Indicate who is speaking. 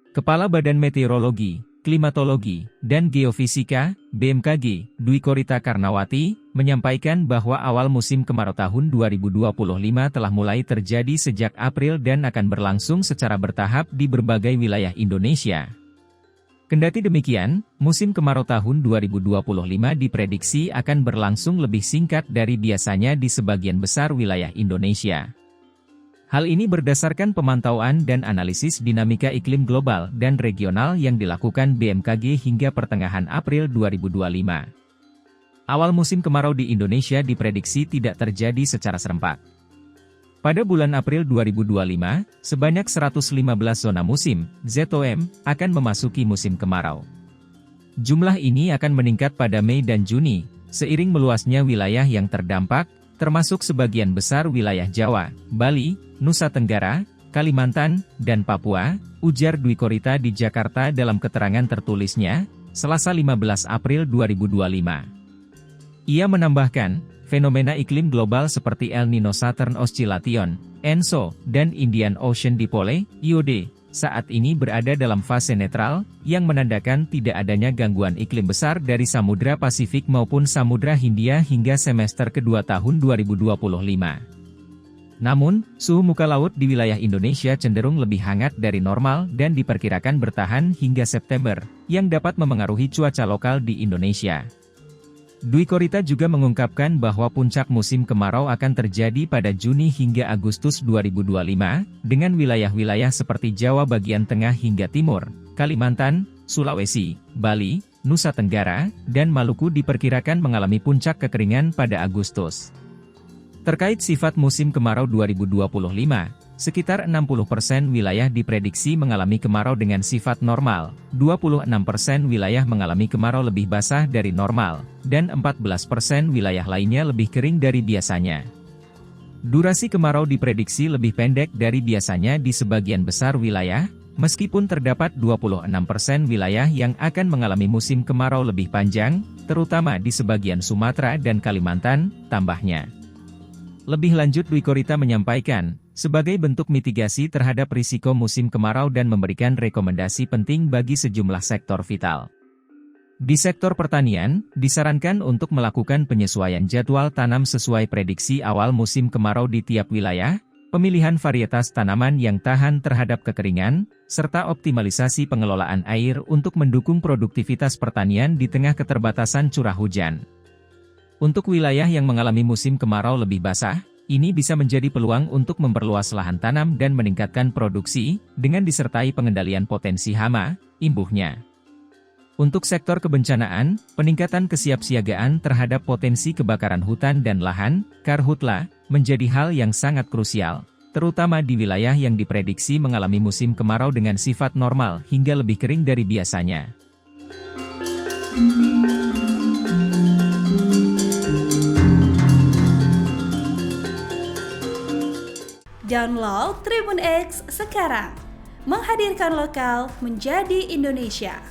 Speaker 1: Kepala Badan Meteorologi, Klimatologi, dan Geofisika, BMKG, Dwi Korita Karnawati, menyampaikan bahwa awal musim kemarau tahun 2025 telah mulai terjadi sejak April dan akan berlangsung secara bertahap di berbagai wilayah Indonesia. Kendati demikian, musim kemarau tahun 2025 diprediksi akan berlangsung lebih singkat dari biasanya di sebagian besar wilayah Indonesia. Hal ini berdasarkan pemantauan dan analisis dinamika iklim global dan regional yang dilakukan BMKG hingga pertengahan April 2025. Awal musim kemarau di Indonesia diprediksi tidak terjadi secara serempak. Pada bulan April 2025, sebanyak 115 zona musim, ZOM, akan memasuki musim kemarau. Jumlah ini akan meningkat pada Mei dan Juni, seiring meluasnya wilayah yang terdampak, termasuk sebagian besar wilayah Jawa, Bali, Nusa Tenggara, Kalimantan, dan Papua, ujar Dwi Korita di Jakarta dalam keterangan tertulisnya, Selasa 15 April 2025. Ia menambahkan, fenomena iklim global seperti El Nino Southern Oscillation, ENSO, dan Indian Ocean Dipole, IOD, saat ini berada dalam fase netral, yang menandakan tidak adanya gangguan iklim besar dari Samudra Pasifik maupun Samudra Hindia hingga semester kedua tahun 2025. Namun, suhu muka laut di wilayah Indonesia cenderung lebih hangat dari normal dan diperkirakan bertahan hingga September, yang dapat memengaruhi cuaca lokal di Indonesia. Dwi Korita juga mengungkapkan bahwa puncak musim kemarau akan terjadi pada Juni hingga Agustus 2025, dengan wilayah-wilayah seperti Jawa bagian tengah hingga timur, Kalimantan, Sulawesi, Bali, Nusa Tenggara, dan Maluku diperkirakan mengalami puncak kekeringan pada Agustus. Terkait sifat musim kemarau 2025, sekitar 60% wilayah diprediksi mengalami kemarau dengan sifat normal, 26% wilayah mengalami kemarau lebih basah dari normal, dan 14% wilayah lainnya lebih kering dari biasanya. Durasi kemarau diprediksi lebih pendek dari biasanya di sebagian besar wilayah, meskipun terdapat 26% wilayah yang akan mengalami musim kemarau lebih panjang, terutama di sebagian Sumatera dan Kalimantan, tambahnya. Lebih lanjut Dwi Korita menyampaikan, sebagai bentuk mitigasi terhadap risiko musim kemarau dan memberikan rekomendasi penting bagi sejumlah sektor vital. Di sektor pertanian, disarankan untuk melakukan penyesuaian jadwal tanam sesuai prediksi awal musim kemarau di tiap wilayah, pemilihan varietas tanaman yang tahan terhadap kekeringan, serta optimalisasi pengelolaan air untuk mendukung produktivitas pertanian di tengah keterbatasan curah hujan. Untuk wilayah yang mengalami musim kemarau lebih basah, ini bisa menjadi peluang untuk memperluas lahan tanam dan meningkatkan produksi, dengan disertai pengendalian potensi hama, imbuhnya. Untuk sektor kebencanaan, peningkatan kesiapsiagaan terhadap potensi kebakaran hutan dan lahan, Karhutla, menjadi hal yang sangat krusial, terutama di wilayah yang diprediksi mengalami musim kemarau dengan sifat normal hingga lebih kering dari biasanya.
Speaker 2: Download Tribun X sekarang, menghadirkan lokal menjadi Indonesia.